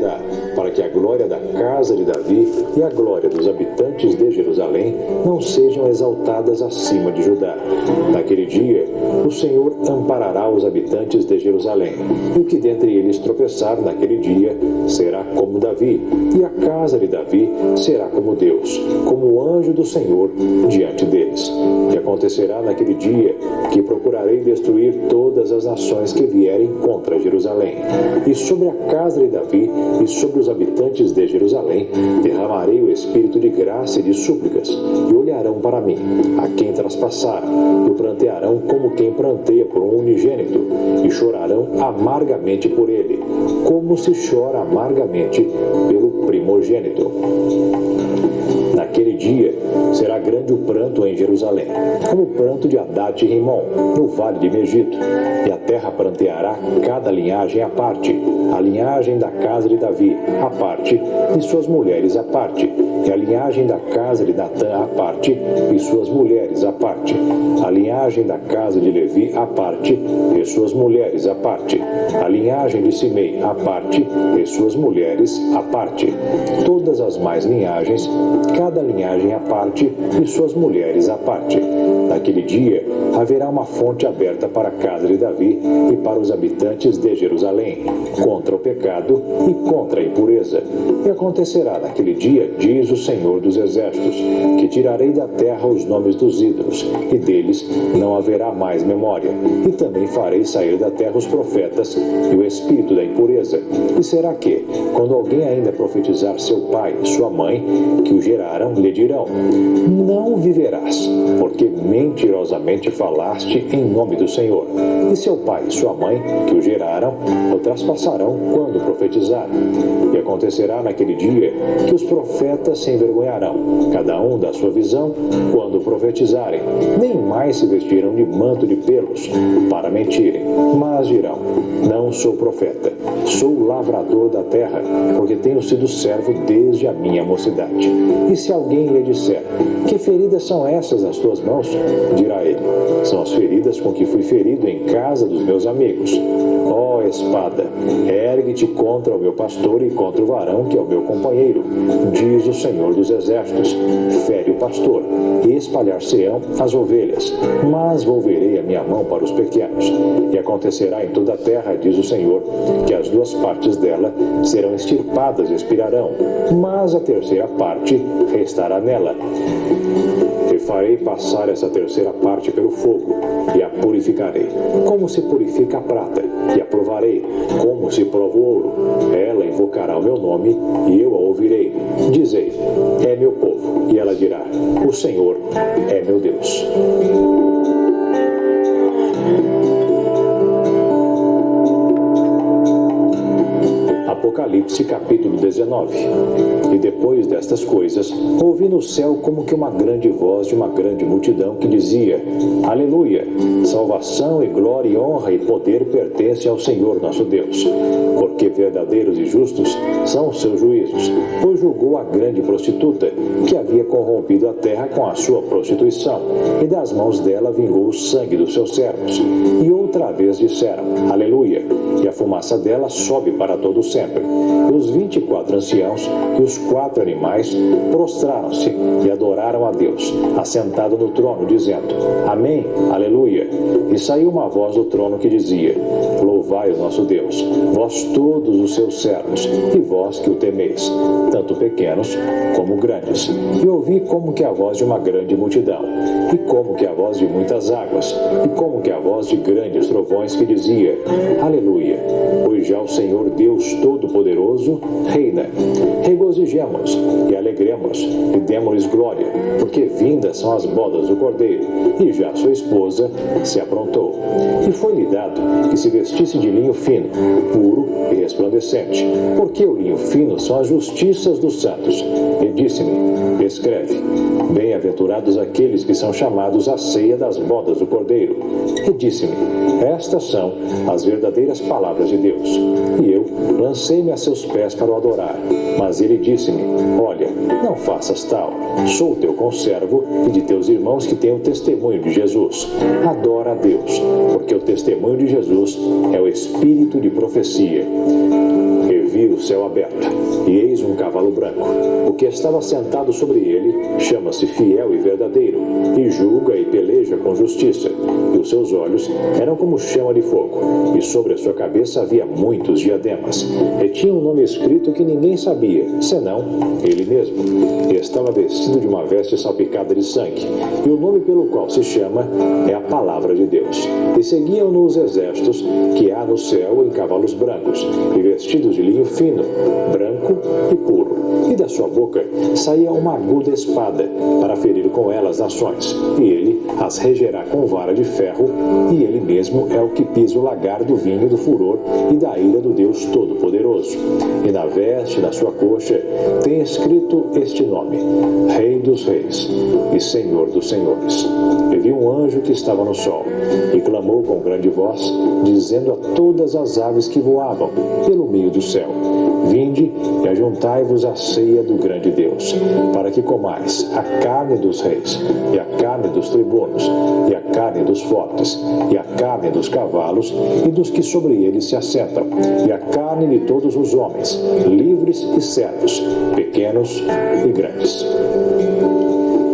Judá, para que a glória da casa de Davi e a glória dos habitantes de Jerusalém não sejam exaltadas acima de Judá. Naquele dia, o Senhor amparará os habitantes de Jerusalém, e o que dentre eles tropeçar naquele dia será como Davi, e a casa de Davi será como Deus, como o anjo do Senhor diante deles. E acontecerá naquele dia que procurarei destruir todas as nações que vierem contra Jerusalém. E sobre a casa de Davi e sobre os habitantes de Jerusalém derramarei o espírito de graça e de súplicas, e olharão para mim, a quem traspassaram, e prantearão como quem pranteia por um unigênito, e chorarão amargamente por ele, como se chora amargamente pelo primogênito. Naquele dia será grande o pranto em Jerusalém, como o pranto de Haddad e Rimon, no vale de Megiddo, e a terra pranteará cada linhagem à parte, a linhagem da casa de Davi à parte, e suas mulheres à parte, e a linhagem da casa de Natã à parte, e suas mulheres à parte, a linhagem da casa de Levi à parte, e suas mulheres à parte, a linhagem de Simei à parte, e suas mulheres à parte, todas as mais linhagens, cada linhagem à parte, e suas mulheres à parte. Naquele dia haverá uma fonte aberta para a casa de Davi e para os habitantes de Jerusalém, contra o pecado e contra a impureza. E acontecerá naquele dia, diz o Senhor dos Exércitos, que tirarei da terra os nomes dos ídolos, e deles não haverá mais memória. E também farei sair da terra os profetas e o espírito da impureza. E será que, quando alguém ainda profetizar seu pai e sua mãe, que o geraram, lhe dirão: não viverás, porque mentirosamente falaste em nome do Senhor. E seu pai e sua mãe, que o geraram, o traspassarão quando profetizar. E acontecerá naquele dia que os profetas se envergonharão, cada um da sua visão, quando profetizarem. Nem mais se vestirão de manto de pelos para mentirem, mas dirão: não sou profeta, sou lavrador da terra, porque tenho sido servo desde a minha mocidade. E se alguém lhe disser: que feridas são essas nas tuas mãos? Dirá ele: são as feridas com que fui ferido em casa dos meus amigos. Ó espada, ergue-te contra o meu pastor e contra o varão que é o meu companheiro, diz o Senhor dos Exércitos. Fere o pastor, e espalhar-se-ão as ovelhas, mas volverei a minha mão para os pequenos. E acontecerá em toda a terra, diz o Senhor, que as duas partes dela serão extirpadas e expirarão, mas a terceira parte restará nela. E farei passar essa terceira parte pelo fogo, e a purificarei, como se purifica a prata, e a provarei, como se prova o ouro. Ela invocará o meu nome, e eu a ouvirei. Dizei: é meu povo. E ela dirá: o Senhor é meu Deus. Apocalipse capítulo 19. E depois destas coisas, ouvi no céu como que uma grande voz de uma grande multidão que dizia: Aleluia! Salvação e glória e honra e poder pertencem ao Senhor nosso Deus, porque verdadeiros e justos são os seus juízos, pois julgou a grande prostituta, que havia corrompido a terra com a sua prostituição, e das mãos dela vingou o sangue dos seus servos. E outra vez disseram: Aleluia! E a fumaça dela sobe para todo sempre. E os 24 anciãos e os 4 animais prostraram-se e adoraram a Deus, assentado no trono, dizendo: Amém, aleluia. E saiu uma voz do trono que dizia: Louvai o nosso Deus, vós todos os seus servos, e vós que o temeis, tanto pequenos como grandes. E ouvi como que a voz de uma grande multidão, e como que a voz de muitas águas, e como que a voz de grandes trovões que dizia: Aleluia. Pois já o Senhor Deus Todo-Poderoso reina. Regozijemo-nos e alegremos e demos-lhes glória, porque vindas são as bodas do Cordeiro, e já sua esposa se aprontou. E foi-lhe dado que se vestisse de linho fino, puro e resplandecente, porque o linho fino são as justiças dos santos. E disse-me: escreve: bem-aventurados aqueles que são chamados à ceia das bodas do Cordeiro. E disse-me: estas são as verdadeiras palavras de Deus. E eu lancei-me a seus pés para o adorar. Mas ele disse-me: olha, não faças tal. Sou teu conservo e de teus irmãos que têm o testemunho de Jesus. Adora a Deus, porque o testemunho de Jesus é o espírito de profecia. E vi o céu aberto, e eis um cavalo branco. O que estava sentado sobre ele chama-se Fiel e Verdadeiro, e julga e peleja com justiça. E os seus olhos eram como chama de fogo, e sobre a sua cabeça havia muitos diademas. E tinha um nome escrito que ninguém sabia, senão ele mesmo. E estava vestido de uma veste salpicada de sangue, e o nome pelo qual se chama é a Palavra de Deus. E seguiam-no os exércitos que há no céu em cavalos brancos, e vestidos de linho fino, branco e puro. E da sua boca saía uma aguda espada, para ferir com ela as nações. E ele as regerá com vara de ferro, e ele mesmo é o que pisa o lagar do vinho do furor e da ira do Deus Todo-Poderoso. E na veste, na sua coxa, tem escrito este nome: Rei dos Reis e Senhor dos Senhores. E vi um anjo que estava no sol, e clamou com grande voz, dizendo a todas as aves que voavam pelo meio do céu: Vinde e ajuntai-vos à ceia do grande Deus, para que comais a carne dos reis, e a carne dos tribunos, e a carne dos fortes, e a carne dos cavalos, e dos que sobre eles se assentam, e a carne de todos os homens, livres e servos, pequenos e grandes.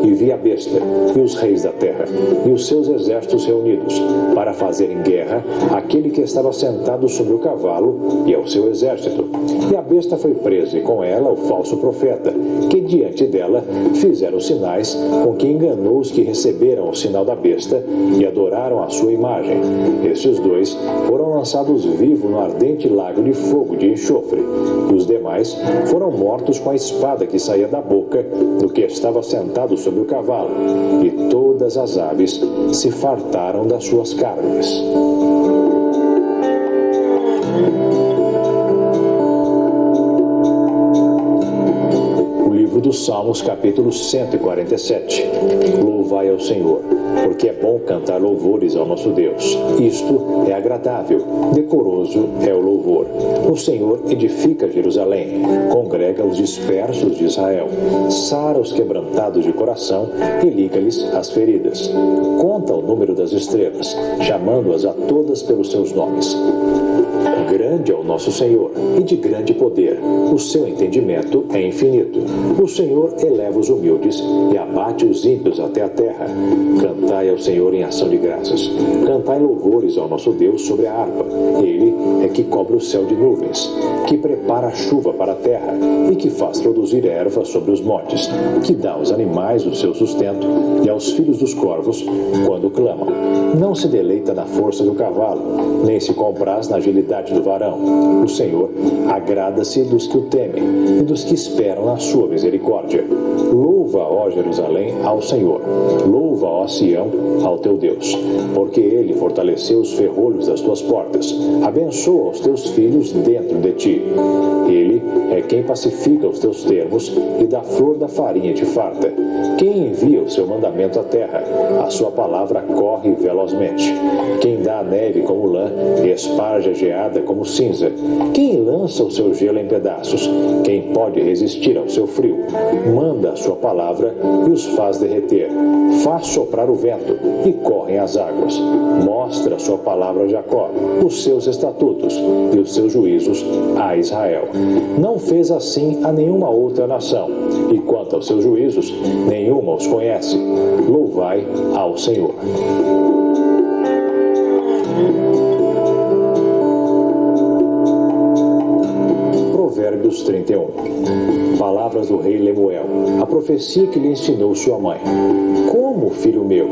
E vi a besta e os reis da terra e os seus exércitos reunidos para fazerem guerra àquele que estava sentado sobre o cavalo e ao seu exército. E a besta foi presa, e com ela o falso profeta, que diante dela fizeram sinais, com que enganou os que receberam o sinal da besta e adoraram a sua imagem. Estes dois foram lançados vivos no ardente lago de fogo de enxofre, e os demais foram mortos com a espada que saía da boca do que estava sentado sobre o cavalo, e todas as aves se fartaram das suas carnes. Livro dos Salmos, capítulo 147. Louvai ao Senhor, porque é bom cantar louvores ao nosso Deus. Isto é agradável, decoroso é o louvor. O Senhor edifica Jerusalém, congrega os dispersos de Israel, sara os quebrantados de coração e liga-lhes as feridas. Conta o número das estrelas, chamando-as a todas pelos seus nomes. Grande é o nosso Senhor, e de grande poder. O seu entendimento é infinito. O Senhor eleva os humildes e abate os ímpios até a terra. Cantai ao Senhor em ação de graças. Cantai louvores ao nosso Deus sobre a harpa. Ele é que cobre o céu de nuvens, que prepara a chuva para a terra e que faz produzir erva sobre os montes, que dá aos animais o seu sustento e aos filhos dos corvos quando clamam. Não se deleita na força do cavalo, nem se compraz na agilidade do varão. O Senhor agrada-se dos que o temem e dos que esperam na sua misericórdia. Louva, ó Jerusalém, ao Senhor. Louva, ó Sião, ao teu Deus. Porque ele fortaleceu os ferrolhos das tuas portas. Abençoa os teus filhos dentro de ti. Ele é quem pacifica os teus termos e da flor da farinha te farta. Quem envia o seu mandamento à terra, a sua palavra corre velozmente. Quem dá a neve como lã e esparge a geada como cinza. Quem lança o seu gelo em pedaços? Quem pode resistir ao seu frio? Manda a sua palavra e os faz derreter. Faz soprar o vento e correm as águas. Mostra a sua palavra a Jacó, os seus estatutos e os seus juízos a Israel. Não fez assim a nenhuma outra nação, e quanto aos seus juízos, nenhuma os conhece. Louvai ao Senhor. Provérbios 31. Palavras do rei Lemuel, a profecia que lhe ensinou sua mãe. Como, filho meu,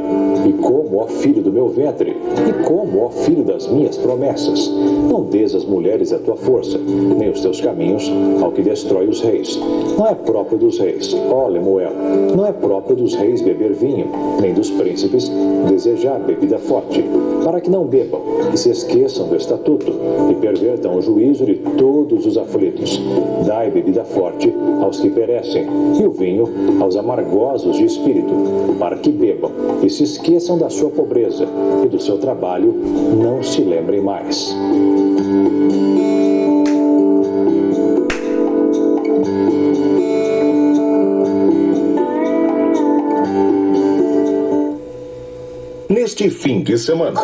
e como, ó filho do meu ventre, e como, ó filho das minhas promessas, não des às mulheres a tua força, nem os teus caminhos ao que destrói os reis. Não é próprio dos reis, ó Lemuel, não é próprio dos reis beber vinho, nem dos príncipes desejar bebida forte, para que não bebam e se esqueçam do estatuto e pervertam o juízo de todos os aflitos. Dai bebida forte aos que perecem, e o vinho aos amargosos de espírito, para que bebam e se esqueçam da sua pobreza, e do seu trabalho não se lembrem mais. Neste fim de semana.